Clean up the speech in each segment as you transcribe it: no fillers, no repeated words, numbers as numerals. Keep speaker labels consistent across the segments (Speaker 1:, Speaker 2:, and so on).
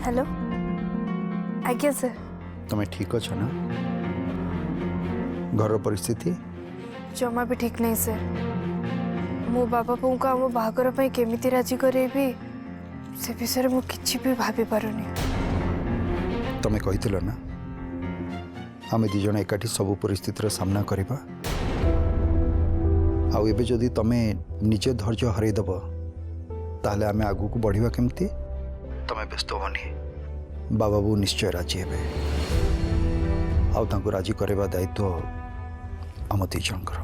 Speaker 1: Hello आज्ञा sir
Speaker 2: तुम्हें ठीक अच्छ ना घर परिस्थिति
Speaker 1: जमा भी ठीक नहीं सर मो बाबा बों को आम बाहागर केमिति राजी करेबी से विषय मु किछि भी भाभी पारुनी।
Speaker 2: तुम्हें कही ना आम दिज एकाठी सब परिस्थितिर सामना करवा आउ एबे जदि तमें निजे धैर्य हरईदेव ताहले आमे आगु को बढ़िबा केमती। तमें व्यस्त होनी बाबा बो निश्चय राजी हेबे आउ तांको राजी करवा दायित्व आम दिजंकर।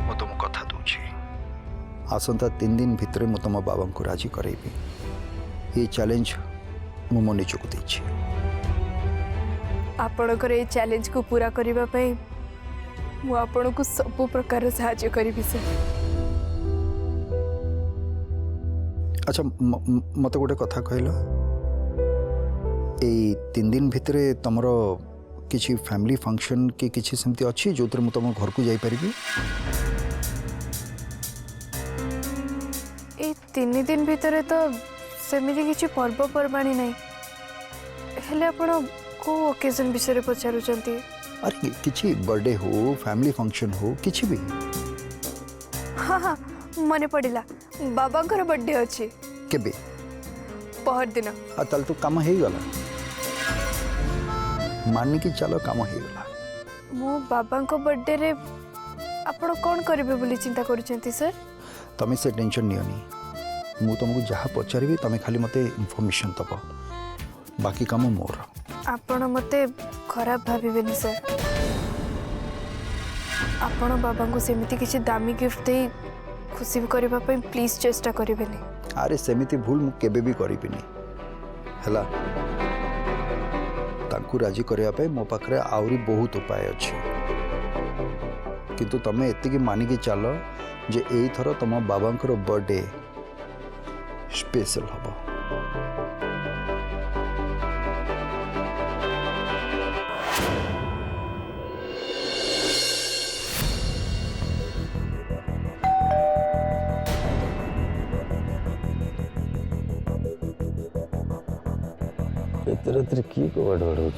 Speaker 2: मु तुम कथा दूची आसंता 3 दिन भितर मु तुम बाबा को राजी करेबी। ये चैलेंज मु मो निजको देछि।
Speaker 1: आपणकर ये चैलेंज को पूरा करबा पई मु आपण को सब प्रकार सहायता करिबी सर।
Speaker 2: अच्छा मत गोटे कथा कहल ए 3 दिन भितर तुमर किसी फैमिली फंक्शन कि किसी सेमती अच्छी जो मु तुम घर को जाई परिबी।
Speaker 1: ए 3 दिन भितर तो सेमिति किछि पर्वपर्वाणी नहीं हेले आपण को ओकेजन विषय पचारुचंती।
Speaker 2: अरे किसी बर्थडे हो फैमिली फंक्शन हो किसी भी।
Speaker 1: हाँ हाँ मने पड़िला बाबांकर बर्थडे अच्छी
Speaker 2: केबे
Speaker 1: पहर दिन
Speaker 2: ताल तो काम हो गला मानी कि चलो काम हो गला।
Speaker 1: मो बाबांको बर्थडे रे आपण कोन करिवे बोली चिंता करूचंती सर।
Speaker 2: तमें से टेंशन नियनी मु तुमको जहाँ पचारि तमें खाली मते इनफॉरमेशन दब बाकी काम मोर।
Speaker 1: आपण मते खराब भाविबेनी सर आपण बाबा को सेमिति किछि दामी गिफ्ट दे खुशी करबा पई प्लीज चेष्टा करिवेनी।
Speaker 2: अरे सेमिति भूल मु केबे भी करिबिनी हला तांकु राजी करया पे मो पाखरे आउरी बहुत उपाय अछि किंतु तमे एतिकी मानी कि चलो जे एई थरो तम बाबांकर बर्थडे स्पेशल हबो।
Speaker 3: रात कि कबाड़ बाड़ हो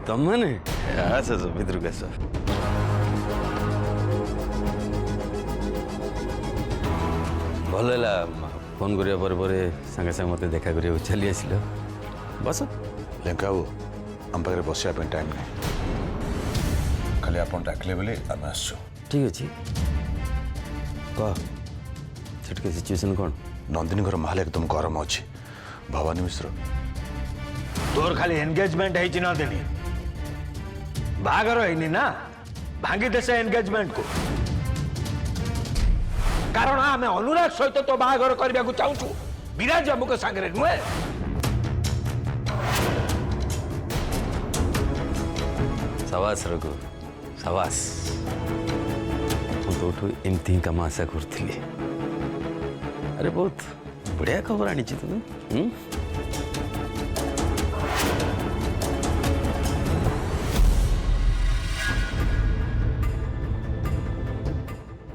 Speaker 3: तम मैंने आस भितर का भल है फोन करिया पर संगे संगे मत देखा करिया चली आसिल बस
Speaker 4: लेंका बाबू आम पाखे बसवा टाइम नहीं खाली आप डाकिले बोले आम आसु।
Speaker 3: ठीक अच्छे कह सेठ सिचुएशन कौन।
Speaker 4: नंदिनी घर माहल एकदम गरम अच्छी भवानी मिश्र
Speaker 5: तोर खाली एंगेजमेंट है नंदिनी बाहागर है ना भांगी दे से एंगेजमेंट को कारण आम अनुराग सहित तो बाहागर करने को चाहूँ विराज अमुक सांगे नुहे।
Speaker 3: सवास रघु सवास तो एमती कम आशा करी। अरे बहुत बढ़िया खबर आनी तुम्हें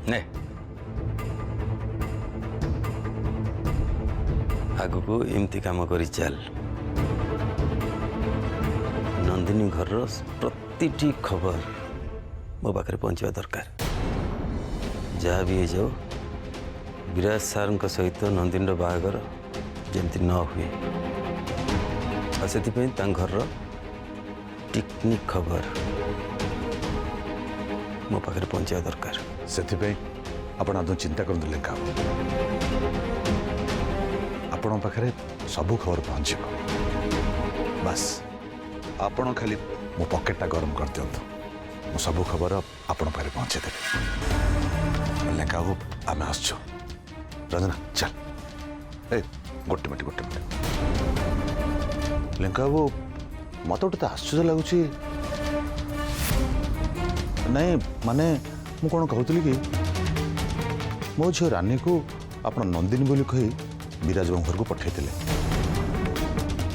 Speaker 3: ने आग को एमती काम कर चल नंदिनी घर प्रतिटी खबर मो पाखे पहुंचा दरकार जहाँ भी जाओ विराज सार सहित नंदिनी बाहागर जमती न हुए से घर टेक्निक खबर मो पाखे पहुंचा दरकार
Speaker 4: से आपण आदौ चिंता करूँ लेंका आपण पाखे सबू खबर पहुँच बस आपण खाली मो पकेटा गरम कर दिंतु मो सबू खबर आपण पाखे पहुँचे देवी। लेंका बाबू आम आसु रंजना चल ए गोटे मिनट लेंका बाबू मत गोटे आश्चर्य लगुच नहीं माने मु कौन कहूली कि मो झील रानी को आप नंदिनी बोली कही विराज बाबू घर को पठाई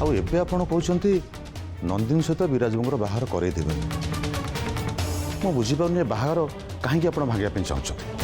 Speaker 4: आबे आप कहते नंदिनी सहित विराज बाबूर बाहर करदेवे मु बुझीपारे बाहर कहीं आप भांगे चाहते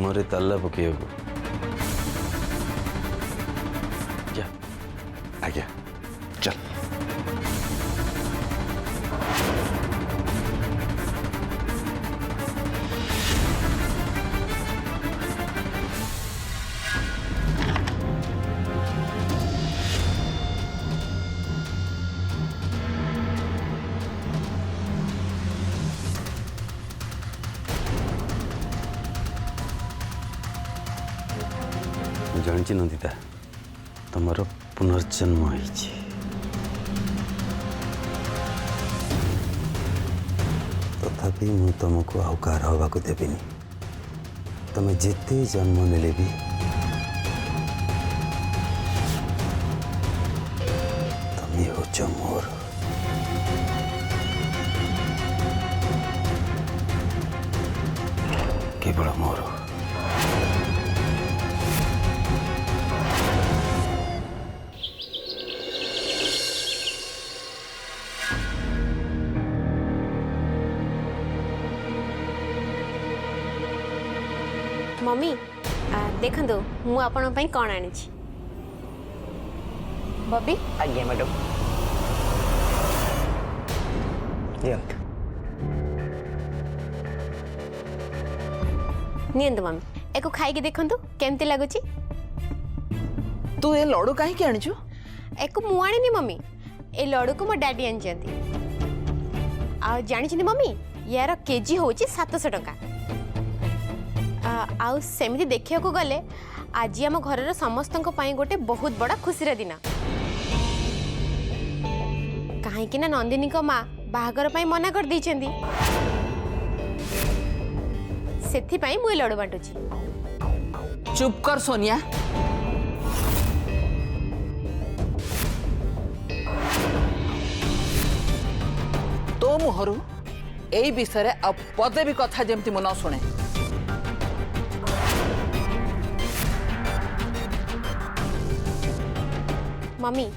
Speaker 3: मोरे ताला पकेबू क्या
Speaker 4: आज्ञा चल
Speaker 3: जानी नंदिता तुमर पुनर्जन्म होइछि तथापि मु तुमको आकार हवा को देविनी तुम जिते जन्म नेले भी तुम हो मोर केवल मोर
Speaker 6: मम्मी देखंतु मु आपण पई कोन आनी छी बबी
Speaker 7: आज्ञा मैडम
Speaker 6: नियंतु मम्मी एको खाई के देखंतु केमती लागुची
Speaker 7: तू ए लड़ू कहीं आणिछु
Speaker 6: एको मु आनी मम्मी ए लड्डू को मो डैडी आनी जंती आ जानि छिनी मम्मी यार केजी होची 700 टका आउ सेमिति देखिया को गले आज आम घर समस्त गोटे बहुत बड़ा खुशी दिन कहीं ना नंदिनी को माँ बाहागर मना कर देइछंदी सेथिपाई मुई लड्डू बांटुची
Speaker 7: चुप कर सोनिया तो मुहरु एई विषय रे अब पदे भी कथा जेमती मन सुने
Speaker 6: मम्मी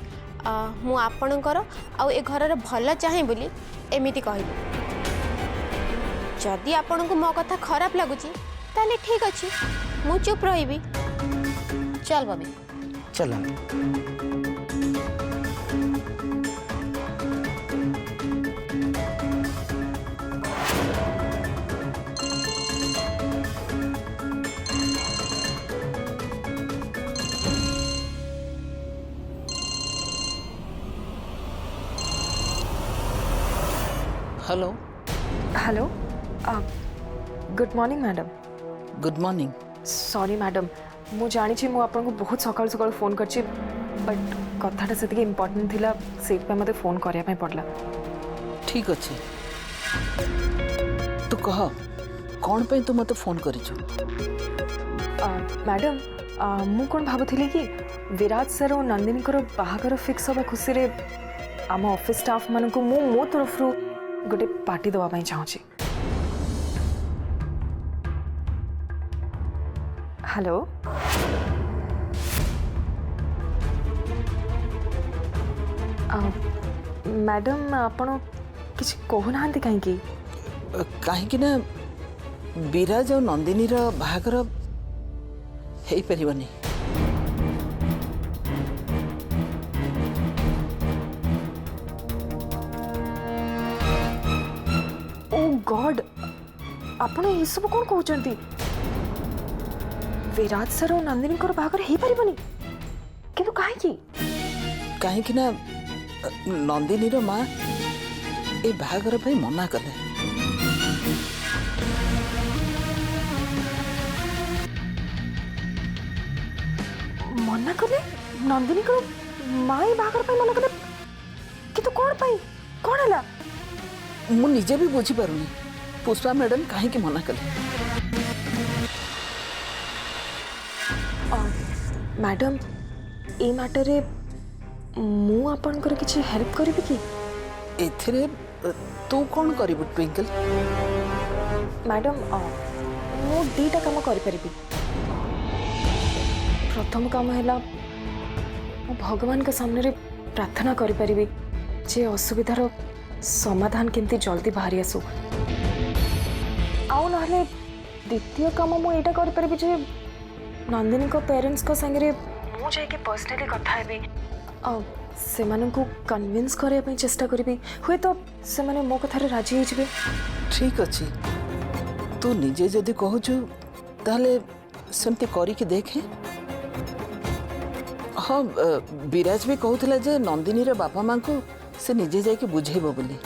Speaker 6: मु आपणकर आउ ए घर भल चाहे बोली एमिति कहली जदि आपण को मो कथा खराब लगुची ताले ठीक अछि मु चुप रहिबी चल बबी
Speaker 7: चल hello
Speaker 8: hello good morning madam
Speaker 7: good morning
Speaker 8: sorry madam मु जानी मु आपको बहुत सकाल सकाल फोन करछि बट कथाटा से इम्पोर्टेंट थिला सेट पे मते फोन करिया पे पड़ला
Speaker 7: ठीक अच्छे तू कह कौन पे तू मते फोन करिछु
Speaker 8: मैडम मु कोन भाबुथिली कि विराज सर और नंदिनी को बाहागर फिक्स होबा खुशी रे आम ऑफिस स्टाफ मान को मो तरफ रू गोटे पार्टी दवा पाई चाहूची हेलो मैडम आपण किसी कहूना कहीं
Speaker 7: कहीं ना विराज और नंदिनी बाहागर हो पारिबनी
Speaker 8: गॉड आपण ये सब कौन कहते विराज सर और नंदिनी बाहागर हो पारिबनी किंतु
Speaker 7: कहीं ना नंदिनी माँ ए बाहागर मना कले
Speaker 8: मना कले नंदिनी को माई बागर पे मना कले कि तो कौन हला
Speaker 7: मु निजे भी बुझी पारुनी पुष्पा मैडम काहे कि मना कले।
Speaker 8: मैडम ए मैटर रे मु आपनकर किछि हेल्प करबी कि
Speaker 7: एथिरे तू कौन करिबु ट्विंकल?
Speaker 8: मैडम मु दीटा काम करि परिबी। प्रथम काम हैला मु भगवान के सामने रे प्रार्थना करि परिबी जे असुविधार समाधान केमती जल्दी बाहरी आसु। आउ नहले द्वितीय काम मु एटा करि परिबी जे नंदिनी को पेरेंट्स को संगे मु जाय के पर्सनली कथा हेबी से माननकु कन्विंस करे पे चेष्टा करबी हुए तो से माने मो कथारे राजी हो जबे।
Speaker 7: ठीक अछि तू निजे जदि कहूछु ताले सेमती करी के देखे। हाँ विराज भी कहूला जे नंदिनी रे बापा मां को से निजे जाके बुझेबो बोली।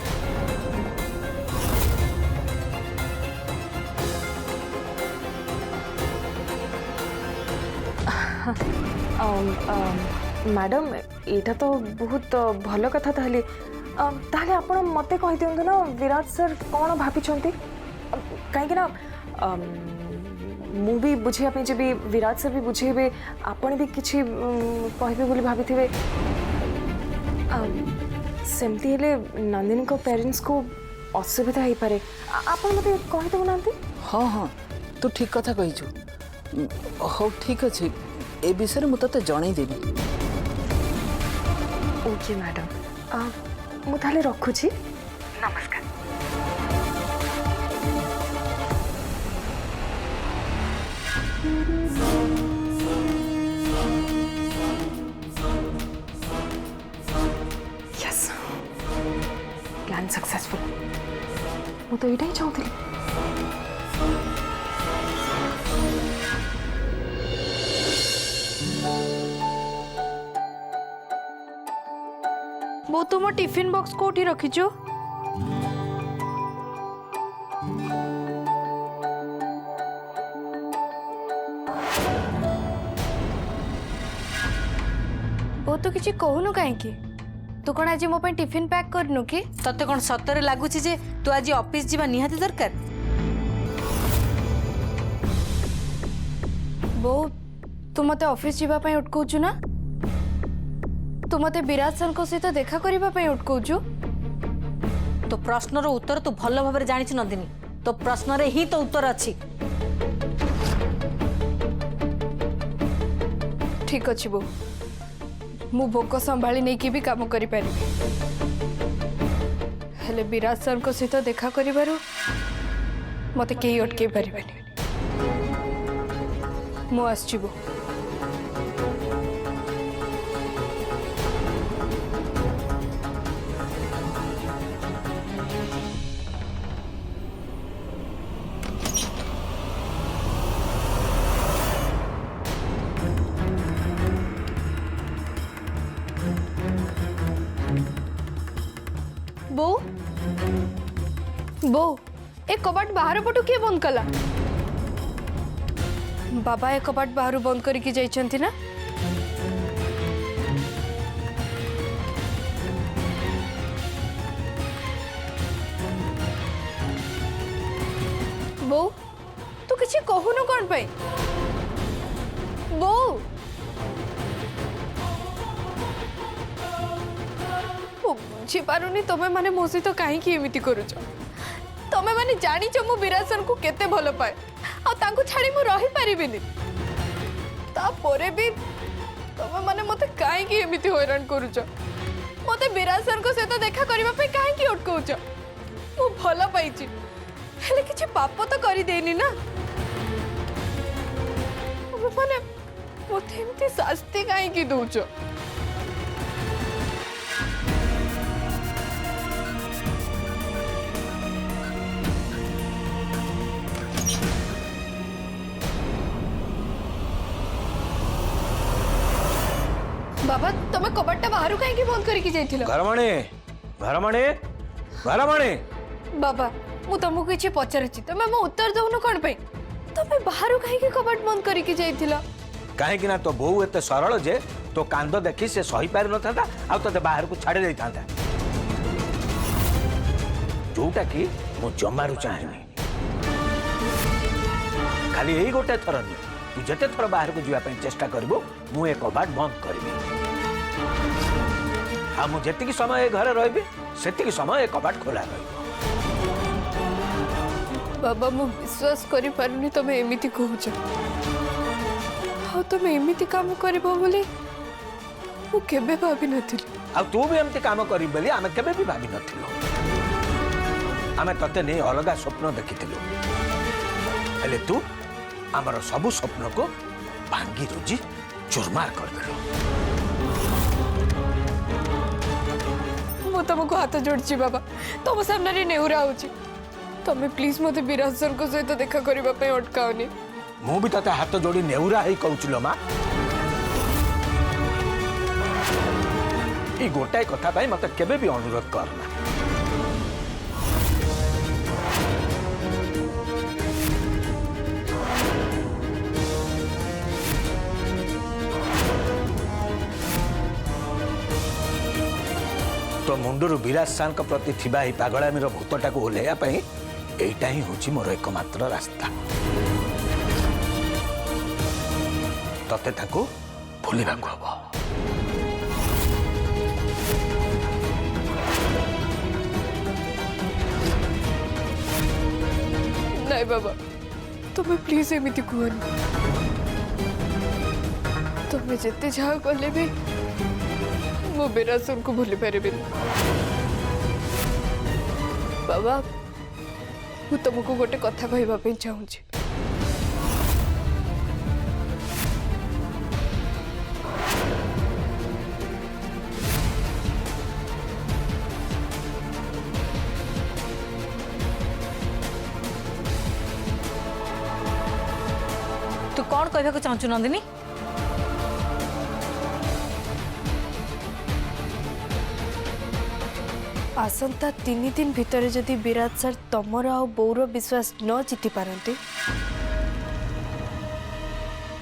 Speaker 8: मैडम एटा तो बहुत भल कथा ताहले ताहले आपण मते कहि दियंतु ना विराज सर कोन भाबी छंती काहे कि ना मु भी बुझिया पे जे भी विराज सर भी बुझेबे आपण भी किछि कहबे बोली भाबिथिबे सेमती हेले नंदिनी को पेरेंट्स को असुविधा ही पारे आपण मते कहि दउ नांती।
Speaker 7: हाँ हाँ तू ठीक कथा कहिछु। हो ठीक अछि ए विषय मु तते जणै देबी।
Speaker 8: ओके मैडम मु ताले रखुची नमस्कार। यस प्लान सक्सेसफुल मु तो एटा ही चाहूଥିଲି।
Speaker 1: बो तुम टिफिन बॉक्स कोठी रखिचो? बो तो किछि कहूनु काहे कि तू कोन आज मो पे टिफिन पैक करनु कि?
Speaker 9: तते कोन सतरे लागुची जे तू आज ऑफिस जीवा निहाती दरकार?
Speaker 1: बो तू मते ऑफिस जीवा पे उठकोचु ना? तू मते विराज सर को सहित देखा करिबा पे उठकोचु?
Speaker 9: तो प्रश्नर उत्तर तू भल भाबरे जानिछ नंदिनी। तो प्रश्न रे ही तो उत्तर अछि।
Speaker 1: ठीक अछि बो मु भोक संभाली नहीं कि भी काम करि पारि। हेले विराज सर को सहित देखा करिबारु मते केही अटके पारिबानी। मु आसछि बो। बो बो ए कबाट बाहर पटु किए बंद कला? बाबा ए कबाट बाहर बंद करके जाइछंती ना? बो तू किछि कहूनु कोन पे? बो बुझी पारुनी तमे माने मो सहित काहे कि एमिति करूछ? तमे माने जानी छ मु विरासन को केते भलो पाए आ तांको छाडी मु रही पारिबिनी। ता परे भी तमे माने मते काहे कि एमिति हैरान करूछ? मते विरासन को सहित देखा करबा पे काहे कि अटकौछ? मु भलो पाइछि हेले किछि पाप तो करि देनी ना। माने मते एमिति शास्ति काहे कि दउछ? बाबा तमे कबाटा बाहर कहीं बंद करके जाइथिलो?
Speaker 5: घरमणी
Speaker 1: बाबा मु तुमको किछि पचारछि तमे मो उत्तर दउनु कोन पे? तमे बाहर कहीं कबाट बंद करके जाइथिलो?
Speaker 5: कहीं तो बोऊ एत सरल जे तो कांद देखी से सही पारि न था आ ते बाहर को छाड़ी दे था जोटा कि मु जमारू चाहेनी खाली यही गोटे थर नुहे तू जिते थर बाहर को जावाई चेष्टा करू मु ए कबाट बंद करी आ मु जेतिकी समय घरे रही सेतिकी समय कबाट खोला रही
Speaker 1: बाबा मु विश्वास करि पारुनी तमे एमिति कहूछ हाँ तमे एमिति काम करबो बोली मु केबे भाबी नथिली
Speaker 5: आ तू भी एमती काम करी बोली आमे केबे भी भाबी नथिलो आमे तते नहीं अलग स्वप्न देखिथिलु हेले तू आमर सबु स्वप्न को भांगी रुजी चुरमार कर देलो
Speaker 1: मु तुमको हाथ जोड़ची बाबा तुम सामने रे नेहुरा होची तमे प्लीज मते विराज सर को सहित देखा करबा पे अटकाओनी
Speaker 5: मु भी तते हाथ जोड़ी नेहुरा ही कहउचलो मा ई गोटाई कथा पाई मते केबे भी अनुरोध करना तो मुंडर विराज सार प्रति थिबा ही पागलामीर भूतटा को ओल्हैया एटा ही हूँ मोर एकमात्र रास्ता तते ताको भूलिबा को हबो
Speaker 1: नहीं बाबा तुम्हें प्लीज एमिति कहनी तुम्हें जिते जहाँ कले भी मो विरासन को भूली पारे बाबा मु तुमको गोटे कथा कहवाई चाहूँ
Speaker 9: तू कौन कहवाक चाहूँ नंदिनी
Speaker 1: आसंता 3 दिन भितर जदि विराट सर तमर आ बौर विश्वास न जीति पारती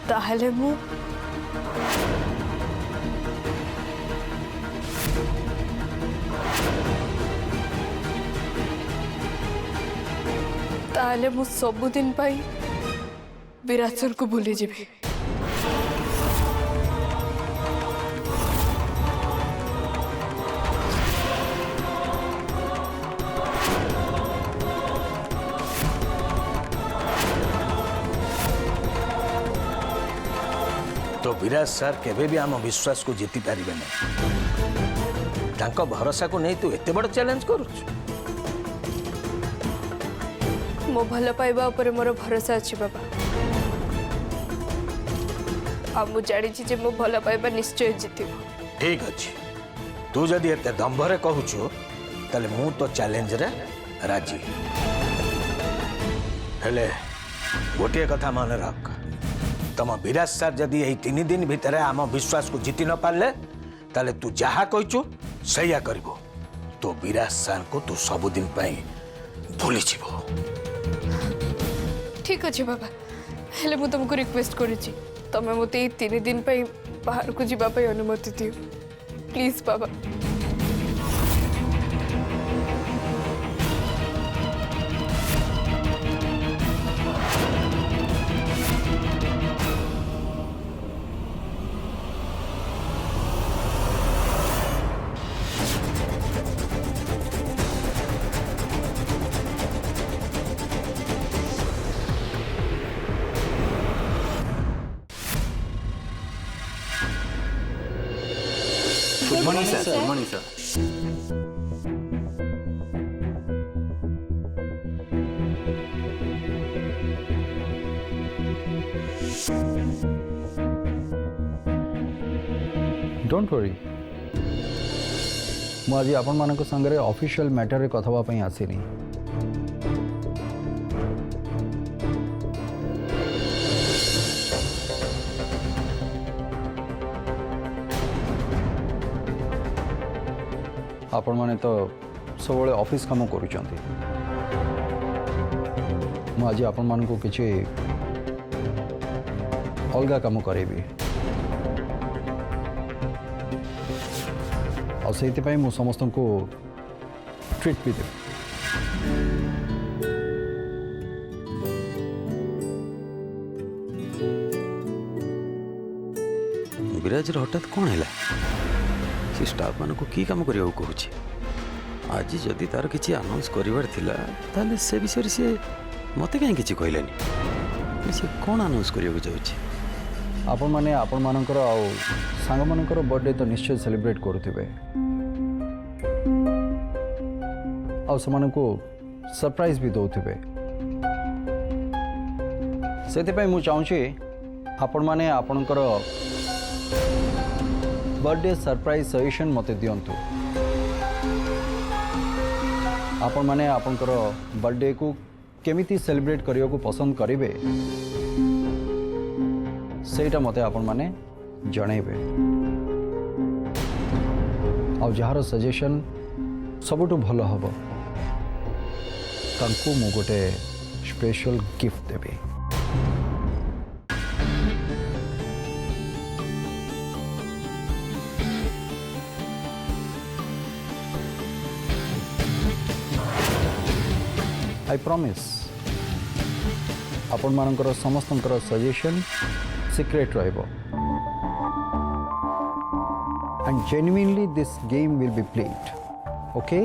Speaker 1: ताहले मु ताहले मु सबुदिन पाई विराट सर को भूली जीवी
Speaker 5: तो विराज सर केबे भी आम विश्वास को जीति पारिबे नहीं तांको भरोसा को नहीं तू एते बड़ चैलेंज करूछ
Speaker 1: मो भल पाइबा ऊपर मोर भरोसा अच्छी बाबा आ मु जानी जे मो भल पाइबा निश्चय जीतिब
Speaker 5: ठीक अच्छे तू जदि एते दंभरे कहूछु तले मु तो चैलेंज रे राजी हेले गोटे कथा मन रख तम विराज सर जदि यही 3 दिन भितर आम विश्वास को जीति न पारे ताले तू जहा कहचु सैया करिवो तो विराज सर को तू सबुदिन पाई भूली जीवो
Speaker 1: ठीक अच्छे बाबा हेले मु तुमको रिक्वेस्ट करूची तमे मते 3 दिन पाई बाहर को जीवा पाई अनुमति दियो please Baba
Speaker 3: good morning sir good morning sir
Speaker 2: don't worry मु आज आपण मानक संगे ऑफिशियल मैटर रे कथा पई आसीनी आपण माने तो सब ऑफिस काम करूचंती मु आज आपण मानक किछि अलग कम करेबी और से मु समस्त को ट्रीट भी देवी
Speaker 3: विराजर हठात कौन है सी स्टाफ मान को की काम करने को कहूँ आज जदि तार किसी अनाउंस करार था से विषय से मत कहीं किसी कहलानी सी कौन अनाउंस करने चाहूँ
Speaker 2: आपण माने आपण मानकर आउ सांग मानकर बर्थडे तो निश्चय सेलिब्रेट करुथिबे आउ समानकु सरप्राइज भी दौथिबे सेति पई मु चाहूची आपण माने आपणकर बर्थडे सरप्राइज सजेशन मते दियंतु आपण माने आपणकर बर्थडे को केमिति सेलिब्रेट करियो को पसंद करिवे सेटा मते आपण माने जणेबे आ जहार सजेशन सबुठु भल हबो तांको मु गोटे स्पेशल गिफ्ट देबे आई प्रॉमिस आपण मानकर समस्तंकर सजेशन सीक्रेट रहिबो and genuinely this game will be played, okay?